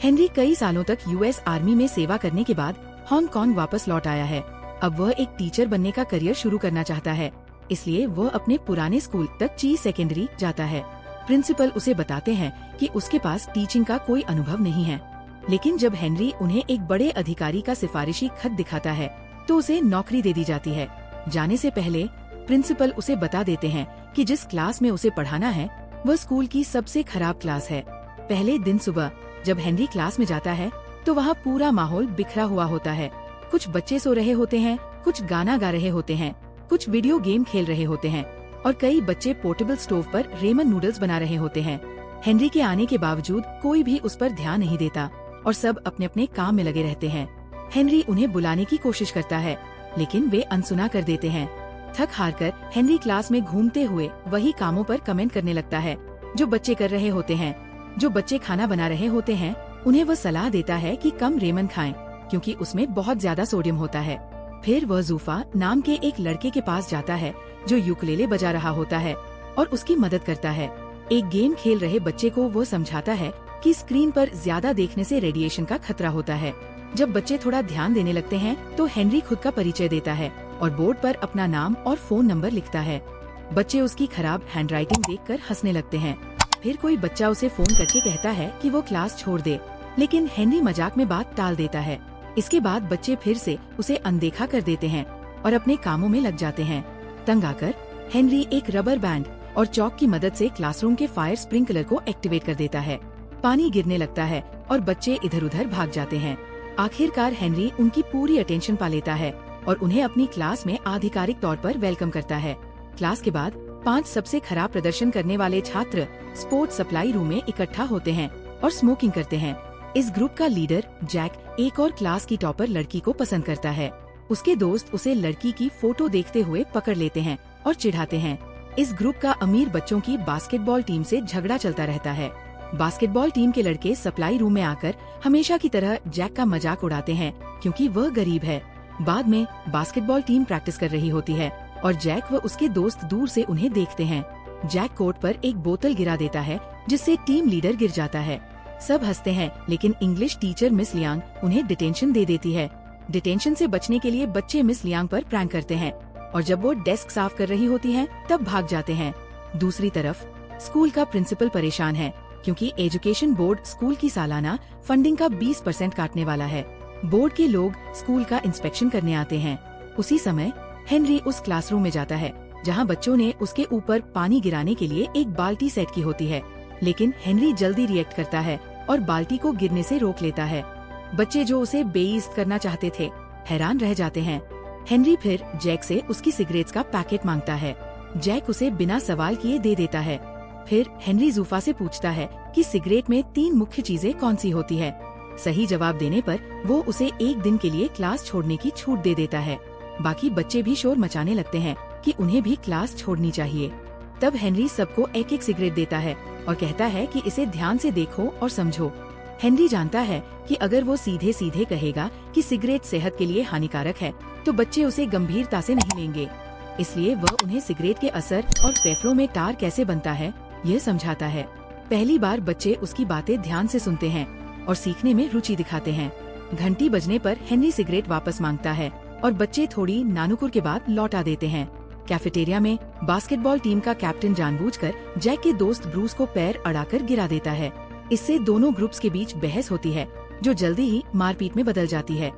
Henry कई सालों तक यूएस आर्मी में सेवा करने के बाद हांगकांग वापस लौट आया है। अब वह एक टीचर बनने का करियर शुरू करना चाहता है, इसलिए वह अपने पुराने स्कूल तक ची सेकेंडरी जाता है। प्रिंसिपल उसे बताते हैं कि उसके पास टीचिंग का कोई अनुभव नहीं है, लेकिन जब हेनरी उन्हें एक बड़े अधिकारी का सिफारिशी खत दिखाता है तो उसे नौकरी दे दी जाती है। जाने से पहले प्रिंसिपल उसे बता देते हैं कि जिस क्लास में उसे पढ़ाना है वह स्कूल की सबसे खराब क्लास है। पहले दिन सुबह जब हेनरी क्लास में जाता है तो वहाँ पूरा माहौल बिखरा हुआ होता है। कुछ बच्चे सो रहे होते हैं, कुछ गाना गा रहे होते हैं, कुछ वीडियो गेम खेल रहे होते हैं और कई बच्चे पोर्टेबल स्टोव पर रेमन नूडल्स बना रहे होते हैं। हेनरी के आने के बावजूद कोई भी उस पर ध्यान नहीं देता और सब अपने अपने काम में लगे रहते हैं। हेनरी उन्हें बुलाने की कोशिश करता है, लेकिन वे अनसुना कर देते हैं। थक हार कर हेनरी क्लास में घूमते हुए वही कामों पर कमेंट करने लगता है जो बच्चे कर रहे होते हैं। जो बच्चे खाना बना रहे होते हैं उन्हें वह सलाह देता है कि कम रेमन खाएं, क्योंकि उसमें बहुत ज्यादा सोडियम होता है। फिर वह जूफा नाम के एक लड़के के पास जाता है जो यूकेलेले बजा रहा होता है और उसकी मदद करता है। एक गेम खेल रहे बच्चे को वो समझाता है कि स्क्रीन पर ज्यादा देखने से रेडिएशन का खतरा होता है। जब बच्चे थोड़ा ध्यान देने लगते हैं तो हेनरी खुद का परिचय देता है और बोर्ड पर अपना नाम और फोन नंबर लिखता है। बच्चे उसकी खराब हैंडराइटिंग देखकर हंसने लगते हैं। फिर कोई बच्चा उसे फोन करके कहता है कि वो क्लास छोड़ दे, लेकिन हेनरी मजाक में बात टाल देता है। इसके बाद बच्चे फिर से उसे अनदेखा कर देते हैं और अपने कामों में लग जाते हैं। तंग आकर हेनरी एक रबर बैंड और चौक की मदद से क्लासरूम के फायर स्प्रिंकलर को एक्टिवेट कर देता है। पानी गिरने लगता है और बच्चे इधर उधर भाग जाते हैं। आखिरकार हेनरी उनकी पूरी अटेंशन पा लेता है और उन्हें अपनी क्लास में आधिकारिक तौर पर वेलकम करता है। क्लास के बाद 5 सबसे खराब प्रदर्शन करने वाले छात्र स्पोर्ट्स सप्लाई रूम में इकट्ठा होते हैं और स्मोकिंग करते हैं। इस ग्रुप का लीडर जैक एक और क्लास की टॉपर लड़की को पसंद करता है। उसके दोस्त उसे लड़की की फोटो देखते हुए पकड़ लेते हैं और चिढ़ाते हैं। इस ग्रुप का अमीर बच्चों की बास्केटबॉल टीम से झगड़ा चलता रहता है। बास्केटबॉल टीम के लड़के सप्लाई रूम में आकर हमेशा की तरह जैक का मजाक उड़ाते हैं, क्योंकि वह गरीब है। बाद में बास्केटबॉल टीम प्रैक्टिस कर रही होती है और जैक व उसके दोस्त दूर से उन्हें देखते हैं। जैक कोर्ट पर एक बोतल गिरा देता है जिससे टीम लीडर गिर जाता है। सब हंसते हैं, लेकिन इंग्लिश टीचर मिस लियांग उन्हें डिटेंशन दे देती है। डिटेंशन से बचने के लिए बच्चे मिस लियांग पर प्रैंक करते हैं और जब वो डेस्क साफ कर रही होती हैं, तब भाग जाते हैं। दूसरी तरफ स्कूल का प्रिंसिपल परेशान है, क्योंकि एजुकेशन बोर्ड स्कूल की सालाना फंडिंग का 20% काटने वाला है। बोर्ड के लोग स्कूल का इंस्पेक्शन करने आते हैं। उसी समय हेनरी उस क्लासरूम में जाता है जहां बच्चों ने उसके ऊपर पानी गिराने के लिए एक बाल्टी सेट की होती है, लेकिन हेनरी जल्दी रिएक्ट करता है और बाल्टी को गिरने से रोक लेता है। बच्चे जो उसे बेइज्जत करना चाहते थे हैरान रह जाते हैं। हेनरी फिर जैक से उसकी सिगरेट्स का पैकेट मांगता है। जैक उसे बिना सवाल किए दे देता है। फिर हेनरी जूफा से पूछता है कि सिगरेट में 3 मुख्य चीजें कौन सी होती है। सही जवाब देने पर वो उसे एक दिन के लिए क्लास छोड़ने की छूट दे देता है। बाकी बच्चे भी शोर मचाने लगते हैं कि उन्हें भी क्लास छोड़नी चाहिए। तब हेनरी सबको एक एक सिगरेट देता है और कहता है कि इसे ध्यान से देखो और समझो। हेनरी जानता है कि अगर वो सीधे सीधे कहेगा कि सिगरेट सेहत के लिए हानिकारक है तो बच्चे उसे गंभीरता से नहीं लेंगे, इसलिए वह उन्हें सिगरेट के असर और फेफड़ों में टार कैसे बनता है यह समझाता है। पहली बार बच्चे उसकी बातें ध्यान से सुनते हैं और सीखने में रुचि दिखाते हैं। घंटी बजने पर हेनरी सिगरेट वापस मांगता है और बच्चे थोड़ी नानुकुर के बाद लौटा देते हैं। कैफेटेरिया में बास्केटबॉल टीम का कैप्टन जानबूझकर जैक के दोस्त ब्रूस को पैर अड़ाकर गिरा देता है। इससे दोनों ग्रुप्स के बीच बहस होती है, जो जल्दी ही मारपीट में बदल जाती है।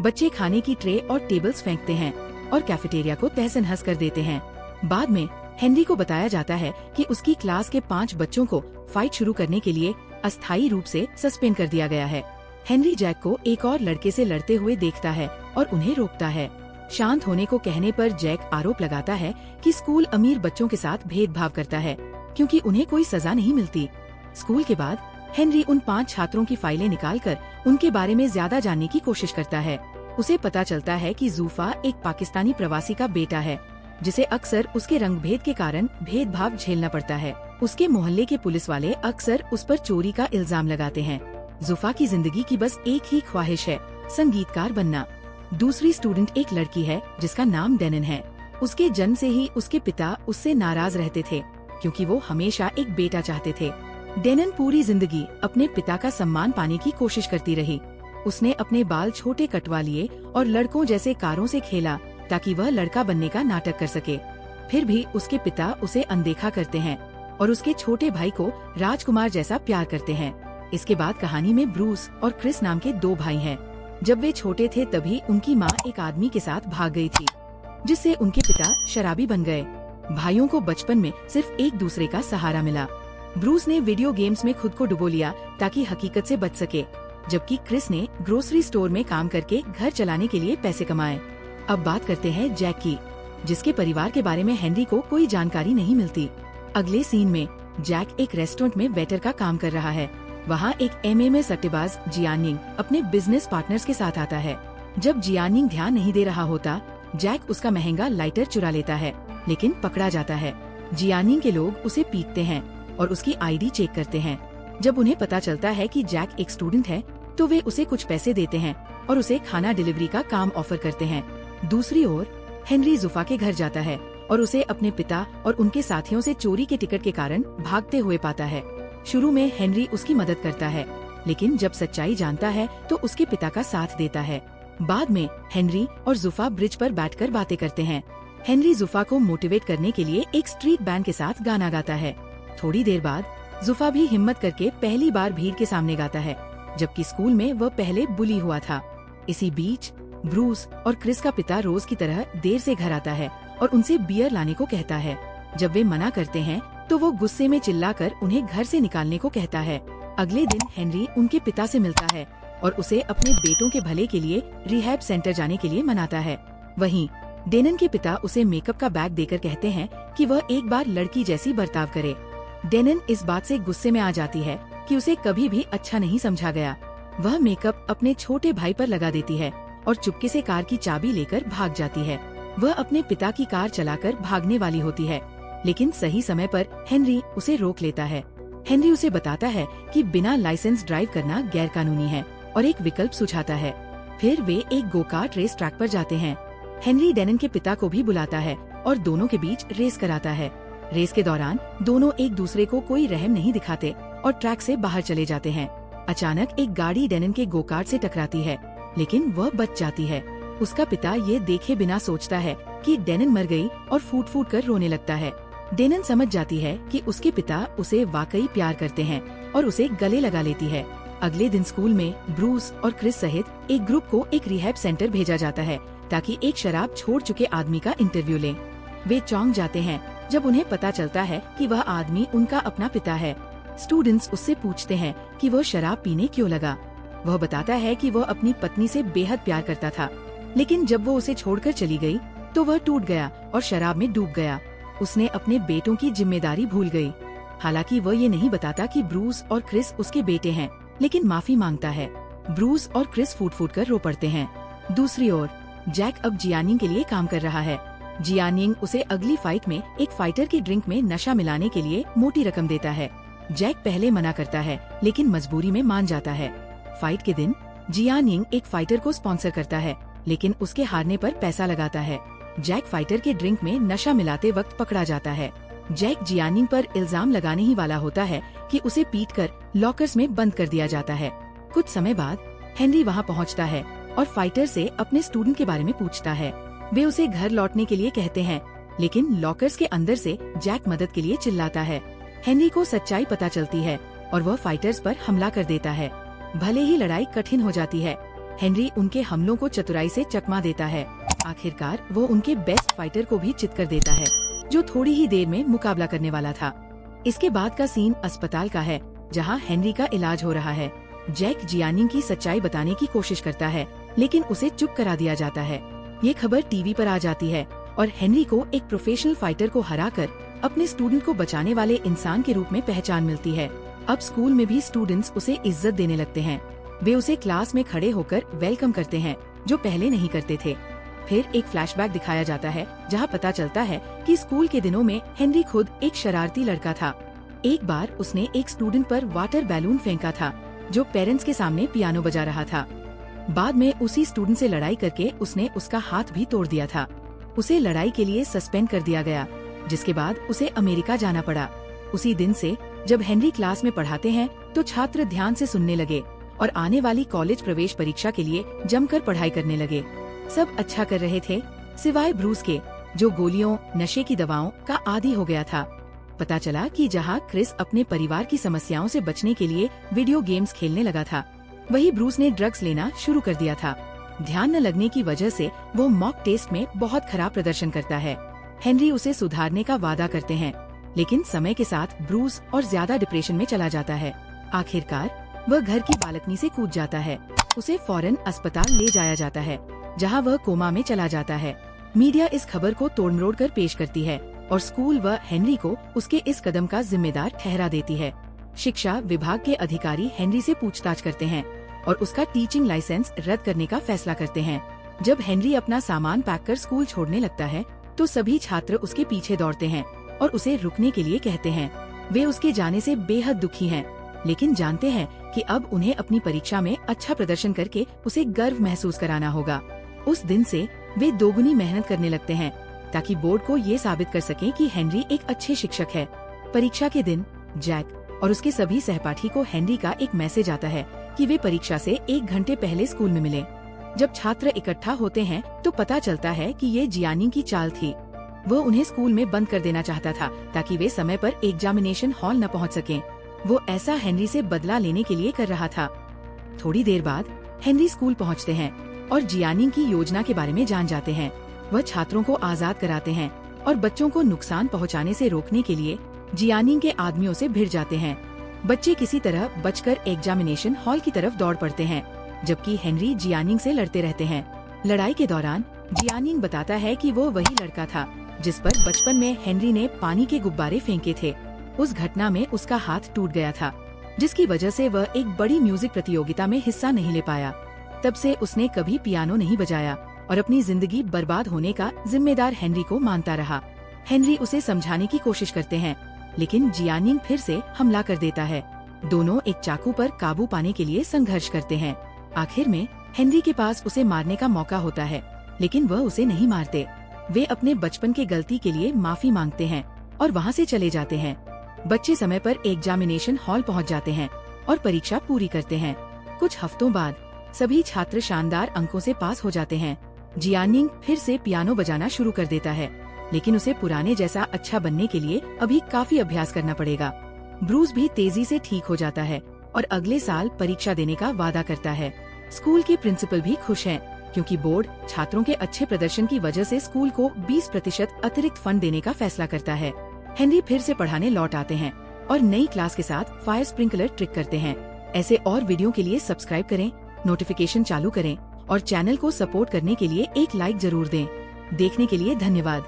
बच्चे खाने की ट्रे और टेबल्स फेंकते हैं और कैफेटेरिया को तहस नहस कर देते हैं। बाद में हेनरी को बताया जाता है कि उसकी क्लास के 5 बच्चों को फाइट शुरू करने के लिए अस्थायी रूप से सस्पेंड कर दिया गया है। हेनरी जैक को एक और लड़के से लड़ते हुए देखता है और उन्हें रोकता है। शांत होने को कहने पर जैक आरोप लगाता है कि स्कूल अमीर बच्चों के साथ भेदभाव करता है, क्योंकि उन्हें कोई सजा नहीं मिलती। स्कूल के बाद हेनरी उन 5 छात्रों की फाइलें निकालकर उनके बारे में ज्यादा जानने की कोशिश करता है। उसे पता चलता है कि जूफा एक पाकिस्तानी प्रवासी का बेटा है, जिसे अक्सर उसके रंग भेद के कारण भेदभाव झेलना पड़ता है। उसके मोहल्ले के पुलिस वाले अक्सर उस पर चोरी का इल्जाम लगाते हैं। जूफा की जिंदगी की बस एक ही ख्वाहिश है, संगीतकार बनना। दूसरी स्टूडेंट एक लड़की है जिसका नाम डेनन है। उसके जन्म से ही उसके पिता उससे नाराज रहते थे, क्योंकि वो हमेशा एक बेटा चाहते थे। डेनन पूरी जिंदगी अपने पिता का सम्मान पाने की कोशिश करती रही। उसने अपने बाल छोटे कटवा लिए और लड़कों जैसे कारों से खेला ताकि वह लड़का बनने का नाटक कर सके। फिर भी उसके पिता उसे अनदेखा करते हैं और उसके छोटे भाई को राजकुमार जैसा प्यार करते हैं। इसके बाद कहानी में ब्रूस और क्रिस नाम के 2 भाई हैं। जब वे छोटे थे तभी उनकी माँ एक आदमी के साथ भाग गई थी, जिससे उनके पिता शराबी बन गए। भाइयों को बचपन में सिर्फ एक दूसरे का सहारा मिला। ब्रूस ने वीडियो गेम्स में खुद को डुबो लिया ताकि हकीकत से बच सके, जबकि क्रिस ने ग्रोसरी स्टोर में काम करके घर चलाने के लिए पैसे कमाए। अब बात करते हैं जैक की, जिसके परिवार के बारे में हेनरी को कोई जानकारी नहीं मिलती। अगले सीन में जैक एक रेस्टोरेंट में वेटर का काम कर रहा है। वहाँ एक MMA सट्टेबाज जियानिंग अपने बिजनेस पार्टनर्स के साथ आता है। जब जियानिंग ध्यान नहीं दे रहा होता, जैक उसका महंगा लाइटर चुरा लेता है, लेकिन पकड़ा जाता है। जियानिंग के लोग उसे पीटते हैं और उसकी ID चेक करते हैं। जब उन्हें पता चलता है कि जैक एक स्टूडेंट है, तो वे उसे कुछ पैसे देते हैं और उसे खाना डिलीवरी का काम ऑफर करते हैं। दूसरी ओर हेनरी जुफा के घर जाता है और उसे अपने पिता और उनके साथियों से चोरी के टिकट के कारण भागते हुए पाता है। शुरू में हेनरी उसकी मदद करता है, लेकिन जब सच्चाई जानता है तो उसके पिता का साथ देता है। बाद में हेनरी और जुफा ब्रिज पर बैठकर बातें करते हैं। हेनरी जुफा को मोटिवेट करने के लिए एक स्ट्रीट बैंड के साथ गाना गाता है। थोड़ी देर बाद जुफा भी हिम्मत करके पहली बार भीड़ के सामने गाता है, जबकि स्कूल में वह पहले बुली हुआ था। इसी बीच ब्रूस और क्रिस का पिता रोज की तरह देर से घर आता है और उनसे बियर लाने को कहता है। जब वे मना करते हैं तो वो गुस्से में चिल्लाकर उन्हें घर से निकालने को कहता है। अगले दिन हेनरी उनके पिता से मिलता है और उसे अपने बेटों के भले के लिए रिहैब सेंटर जाने के लिए मनाता है। वहीं डेनन के पिता उसे मेकअप का बैग देकर कहते हैं कि वह एक बार लड़की जैसी बर्ताव करे। डेनन इस बात से गुस्से में आ जाती है कि उसे कभी भी अच्छा नहीं समझा गया। वह मेकअप अपने छोटे भाई पर लगा देती है और चुपके से कार की चाबी लेकर भाग जाती है। वह अपने पिता की कार चलाकर भागने वाली होती है, लेकिन सही समय पर हेनरी उसे रोक लेता है। हेनरी उसे बताता है कि बिना लाइसेंस ड्राइव करना गैरकानूनी है और एक विकल्प सुझाता है। फिर वे एक गो-कार्ट रेस ट्रैक पर जाते हैं। हेनरी डेनन के पिता को भी बुलाता है और दोनों के बीच रेस कराता है। रेस के दौरान दोनों एक दूसरे को कोई रहम नहीं दिखाते और ट्रैक से बाहर चले जाते हैं। अचानक एक गाड़ी डेनन के गो-कार्ट से टकराती है, लेकिन वह बच जाती है। उसका पिता ये देखे बिना सोचता है कि डेनन मर गई और फूट फूट कर रोने लगता है। डेनन समझ जाती है कि उसके पिता उसे वाकई प्यार करते हैं और उसे गले लगा लेती है। अगले दिन स्कूल में ब्रूस और क्रिस सहित एक ग्रुप को एक रिहैब सेंटर भेजा जाता है ताकि एक शराब छोड़ चुके आदमी का इंटरव्यू लें। वे चौंक जाते हैं जब उन्हें पता चलता है कि वह आदमी उनका अपना पिता है। स्टूडेंट्स उससे पूछते हैं कि वह शराब पीने क्यों लगा। वह बताता है कि वह अपनी पत्नी से बेहद प्यार करता था, लेकिन जब वो उसे छोड़कर चली गई तो वह टूट गया और शराब में डूब गया। उसने अपने बेटों की जिम्मेदारी भूल गई। हालांकि वह ये नहीं बताता कि ब्रूस और क्रिस उसके बेटे हैं, लेकिन माफी मांगता है। ब्रूस और क्रिस फूट फूट कर रो पड़ते हैं। दूसरी ओर जैक अब जियानिंग के लिए काम कर रहा है। जियानिंग उसे अगली फाइट में एक फाइटर की ड्रिंक में नशा मिलाने के लिए मोटी रकम देता है। जैक पहले मना करता है, लेकिन मजबूरी में मान जाता है। फाइट के दिन जियानिंग एक फाइटर को स्पॉन्सर करता है, लेकिन उसके हारने पर पैसा लगाता है। जैक फाइटर के ड्रिंक में नशा मिलाते वक्त पकड़ा जाता है। जैक जियानिंग पर इल्जाम लगाने ही वाला होता है कि उसे पीटकर लॉकर्स में बंद कर दिया जाता है। कुछ समय बाद हेनरी वहां पहुंचता है और फाइटर से अपने स्टूडेंट के बारे में पूछता है। वे उसे घर लौटने के लिए कहते हैं, लेकिन लॉकर्स के अंदर से जैक मदद के लिए चिल्लाता है। हेनरी को सच्चाई पता चलती है और वह फाइटर्स पर हमला कर देता है। भले ही लड़ाई कठिन हो जाती है, हेनरी उनके हमलों को चतुराई से चकमा देता है। आखिरकार वो उनके बेस्ट फाइटर को भी चित कर देता है, जो थोड़ी ही देर में मुकाबला करने वाला था। इसके बाद का सीन अस्पताल का है, जहां हेनरी का इलाज हो रहा है। जैक जियानिंग की सच्चाई बताने की कोशिश करता है, लेकिन उसे चुप करा दिया जाता है। ये खबर टीवी पर आ जाती है और हेनरी को एक प्रोफेशनल फाइटर को हराकर अपने स्टूडेंट को बचाने वाले इंसान के रूप में पहचान मिलती है। अब स्कूल में भी स्टूडेंट्स उसे इज्जत देने लगते हैं। वे उसे क्लास में खड़े होकर वेलकम करते हैं, जो पहले नहीं करते थे। फिर एक फ्लैशबैक दिखाया जाता है, जहां पता चलता है कि स्कूल के दिनों में हेनरी खुद एक शरारती लड़का था। एक बार उसने एक स्टूडेंट पर वाटर बैलून फेंका था, जो पेरेंट्स के सामने पियानो बजा रहा था। बाद में उसी स्टूडेंट से लड़ाई करके उसने उसका हाथ भी तोड़ दिया था। उसे लड़ाई के लिए सस्पेंड कर दिया गया, जिसके बाद उसे अमेरिका जाना पड़ा। उसी दिन से जब हेनरी क्लास में पढ़ाते हैं तो छात्र ध्यान से सुनने लगे और आने वाली कॉलेज प्रवेश परीक्षा के लिए जमकर पढ़ाई करने लगे। सब अच्छा कर रहे थे सिवाय ब्रूस के, जो गोलियों, नशे की दवाओं का आदी हो गया था। पता चला कि जहाँ क्रिस अपने परिवार की समस्याओं से बचने के लिए वीडियो गेम्स खेलने लगा था, वही ब्रूस ने ड्रग्स लेना शुरू कर दिया था। ध्यान न लगने की वजह से वो मॉक टेस्ट में बहुत खराब प्रदर्शन करता है। हेनरी उसे सुधारने का वादा करते हैं, लेकिन समय के साथ ब्रूस और ज्यादा डिप्रेशन में चला जाता है। आखिरकार वह घर की बालकनी से कूद जाता है। उसे फौरन अस्पताल ले जाया जाता है, जहां वह कोमा में चला जाता है। मीडिया इस खबर को तोड़-मरोड़ कर पेश करती है और स्कूल व हेनरी को उसके इस कदम का जिम्मेदार ठहरा देती है। शिक्षा विभाग के अधिकारी हेनरी से पूछताछ करते हैं और उसका टीचिंग लाइसेंस रद्द करने का फैसला करते हैं। जब हेनरी अपना सामान पैक कर स्कूल छोड़ने लगता है तो सभी छात्र उसके पीछे दौड़ते हैं और उसे रुकने के लिए कहते हैं। वे उसके जाने से बेहद दुखी हैं, लेकिन जानते हैं कि अब उन्हें अपनी परीक्षा में अच्छा प्रदर्शन करके उसे गर्व महसूस कराना होगा। उस दिन से वे दोगुनी मेहनत करने लगते हैं ताकि बोर्ड को ये साबित कर सकें कि हेनरी एक अच्छे शिक्षक है। परीक्षा के दिन जैक और उसके सभी सहपाठी को हेनरी का एक मैसेज आता है कि वे परीक्षा से 1 घंटे पहले स्कूल में मिले। जब छात्र इकट्ठा होते हैं तो पता चलता है कि ये जियानी की चाल थी। वो उन्हें स्कूल में बंद कर देना चाहता था ताकि वे समय पर एग्जामिनेशन हॉल न पहुंच सकें। वो ऐसा हेनरी से बदला लेने के लिए कर रहा था। थोड़ी देर बाद हेनरी स्कूल पहुंचते हैं और जियानी की योजना के बारे में जान जाते हैं। वह छात्रों को आजाद कराते हैं और बच्चों को नुकसान पहुंचाने से रोकने के लिए जियानी के आदमियों से भिड़ जाते हैं। बच्चे किसी तरह बचकर एग्जामिनेशन हॉल की तरफ दौड़ पड़ते हैं, जबकि हेनरी जियानिंग से लड़ते रहते हैं। लड़ाई के दौरान जियानिंग बताता है कि वो वही लड़का था जिस पर बचपन में हेनरी ने पानी के गुब्बारे फेंके थे। उस घटना में उसका हाथ टूट गया था, जिसकी वजह से वह एक बड़ी म्यूजिक प्रतियोगिता में हिस्सा नहीं ले पाया। तब से उसने कभी पियानो नहीं बजाया और अपनी जिंदगी बर्बाद होने का जिम्मेदार हेनरी को मानता रहा। हेनरी उसे समझाने की कोशिश करते हैं, लेकिन जियानिंग फिर से हमला कर देता है। दोनों एक चाकू पर काबू पाने के लिए संघर्ष करते हैं। आखिर में हेनरी के पास उसे मारने का मौका होता है, लेकिन वह उसे नहीं मारते। वे अपने बचपन के गलती के लिए माफी मांगते हैं और वहाँ से चले जाते हैं। बच्चे समय पर एग्जामिनेशन हॉल पहुँच जाते हैं और परीक्षा पूरी करते हैं। कुछ हफ्तों बाद सभी छात्र शानदार अंकों से पास हो जाते हैं। जियानिंग फिर से पियानो बजाना शुरू कर देता है, लेकिन उसे पुराने जैसा अच्छा बनने के लिए अभी काफी अभ्यास करना पड़ेगा। ब्रूस भी तेजी से ठीक हो जाता है और अगले साल परीक्षा देने का वादा करता है। स्कूल के प्रिंसिपल भी खुश हैं, क्योंकि बोर्ड छात्रों के अच्छे प्रदर्शन की वजह से स्कूल को 20% अतिरिक्त फंड देने का फैसला करता है। हेनरी फिर से पढ़ाने लौट आते हैं और नई क्लास के साथ फायर स्प्रिंकलर ट्रिक करते हैं। ऐसे और वीडियो के लिए सब्सक्राइब करें, नोटिफिकेशन चालू करें और चैनल को सपोर्ट करने के लिए एक लाइक जरूर दें। देखने के लिए धन्यवाद।